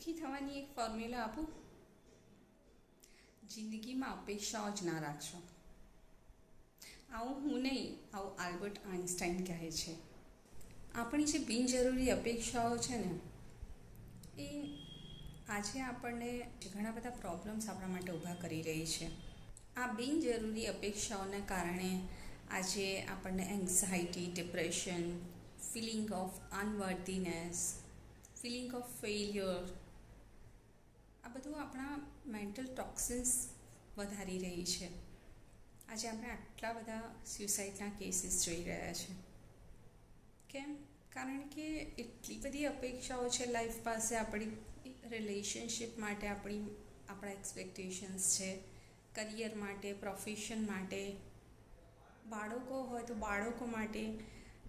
સુખી થવાની એક ફોર્મ્યુલા આપું. જિંદગીમાં અપેક્ષાઓ જ ના રાખશો. આવું હું નહીં, આવું આલ્બર્ટ આઇન્સ્ટાઈન કહે છે. આપણી જે બિનજરૂરી અપેક્ષાઓ છે ને, એ આજે આપણને ઘણા બધા પ્રોબ્લેમ્સ આપણા માટે ઊભા કરી રહી છે. આ બિનજરૂરી અપેક્ષાઓના કારણે આજે આપણને anxiety, depression, feeling of unworthiness, feeling of failure, આ બધું આપણા મેન્ટલ ટોક્સિન્સ વધારી રહી છે. આજે આપણે આટલા બધા સ્યુસાઇડના કેસીસ જોઈ રહ્યા છે. કેમ? કારણ કે એટલી બધી અપેક્ષાઓ છે લાઈફ પાસે. આપણી રિલેશનશિપ માટે આપણા એક્સપેક્ટેશન્સ છે, કરિયર માટે, પ્રોફેશન માટે, બાળકો હોય તો બાળકો માટે.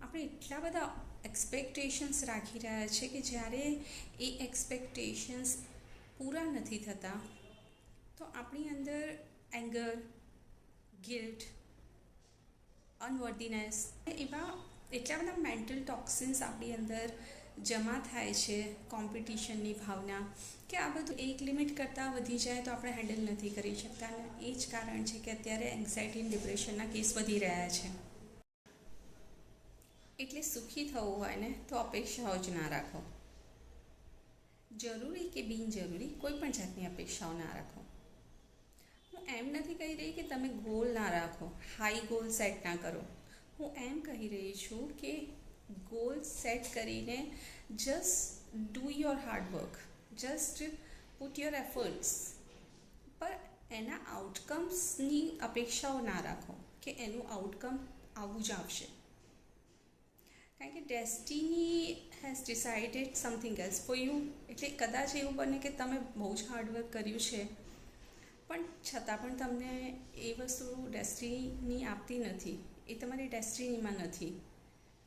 આપણે એટલા બધા એક્સપેક્ટેશન્સ રાખી રહ્યા છે કે જ્યારે એ એક્સપેક્ટેશન્સ પૂરા નથી થતા તો આપણી અંદર એંગર, ગિલ્ટ, અનવર્ધીનેસ, એવા એટલા બધા મેન્ટલ ટોક્સિન્સ આપણી અંદર જમા થાય છે. કોમ્પિટિશનની ભાવના, કે આ બધું એક લિમિટ કરતાં વધી જાય તો આપણે હેન્ડલ નથી કરી શકતા. અને એ જ કારણ છે કે અત્યારે એન્ઝાયટી અને ડિપ્રેશનના કેસ વધી રહ્યા છે. એટલે સુખી થવું હોય ને તો અપેક્ષાઓ જ ના રાખો. જરૂરી કે બિનજરૂરી કોઈ પણ જાતની અપેક્ષાઓ ના રાખો. હું એમ નથી કહી રહી કે તમે ગોલ ના રાખો, હાઈ ગોલ સેટ ના કરો. હું એમ કહી રહી છું કે ગોલ સેટ કરીને just do your hard work, just put your efforts, પર એના આઉટકમ્સની અપેક્ષાઓ ના રાખો કે એનું આઉટકમ આવું જ આવશે. કારણ કે destiny has decided something else for you. એટલે કદાચ એવું બને કે તમે બહુ જ હાર્ડવર્ક કર્યું છે, પણ છતાં પણ તમને એ વસ્તુ ડેસ્ટિની આપતી નથી, એ તમારી ડેસ્ટિનીમાં નથી.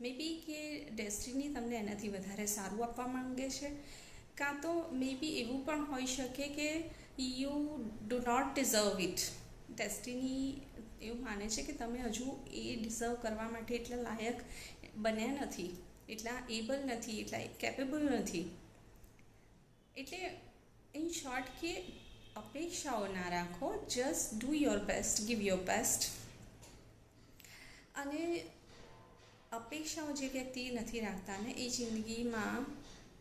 મે બી કે ડેસ્ટિની તમને એનાથી વધારે સારું આપવા માંગે છે, કાં તો મે બી એવું પણ હોઈ શકે કે you do not deserve it. Destiny એવું માને છે કે તમે હજુ એ ડિઝર્વ કરવા માટે એટલા લાયક બન્યા નથી, એટલા એબલ નથી, એટલા કેપેબલ નથી. એટલે ઇન શોર્ટ કે અપેક્ષાઓ ના રાખો, just do your best, give your best. અને અપેક્ષાઓ જે વ્યક્તિ નથી રાખતા ને એ જિંદગીમાં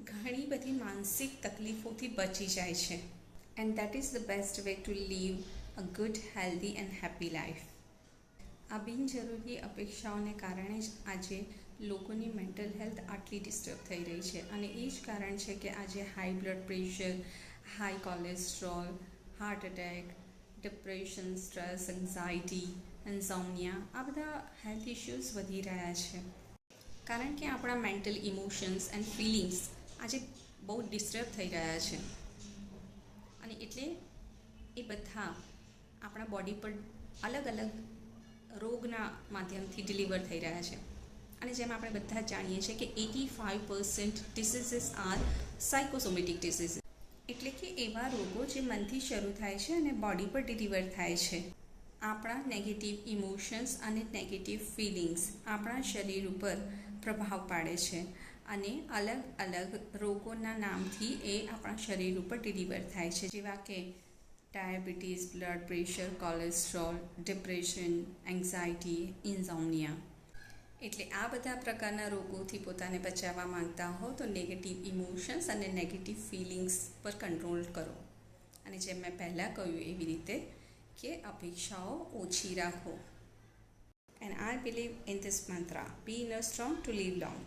ઘણી બધી માનસિક તકલીફોથી બચી જાય છે. And that is the best way to live a good, healthy and happy life. આ બિનજરૂરી અપેક્ષાઓને કારણે જ આજે લોકોની મેન્ટલ હેલ્થ આટલી ડિસ્ટર્બ થઈ રહી છે. અને એ જ કારણ છે કે આજે high blood pressure, high cholesterol, heart attack, depression, stress, anxiety, insomnia, આ બધા હેલ્થ ઇશ્યુઝ વધી રહ્યા છે. કારણ કે આપણા મેન્ટલ ઇમોશન્સ એન્ડ ફિલિંગ્સ આજે બહુ ડિસ્ટર્બ થઈ રહ્યા છે. અને એટલે એ બધા આપણા બોડી પર અલગ અલગ રોગના માધ્યમથી ડિલિવર થઈ રહ્યા છે. અને જેમ આપણે બધા જાણીએ છીએ કે 85% ડિસીઝીસ આર સાયકોસોમેટિક ડિસીઝ. એટલે કે એવા રોગો જે મનથી શરૂ થાય છે અને બોડી પર ડિલિવર થાય છે. આપણા નેગેટિવ ઇમોશન્સ અને નેગેટિવ ફિલિંગ્સ આપણા શરીર ઉપર પ્રભાવ પાડે છે અને અલગ અલગ રોગોના નામથી એ આપણા શરીર ઉપર ડિલિવર થાય છે. જેવા કે diabetes, blood pressure, cholesterol, depression, anxiety, insomnia. એટલે આ બધા પ્રકારના રોગોથી પોતાને બચાવવા માંગતા હો તો નેગેટિવ ઇમોશન્સ અને નેગેટિવ ફિલિંગ્સ પર કંટ્રોલ કરો. અને જેમ મેં પહેલાં કહ્યું એવી રીતે કે અપેક્ષાઓ ઓછી રાખો. And I believe in this mantra, be inner strong to live long.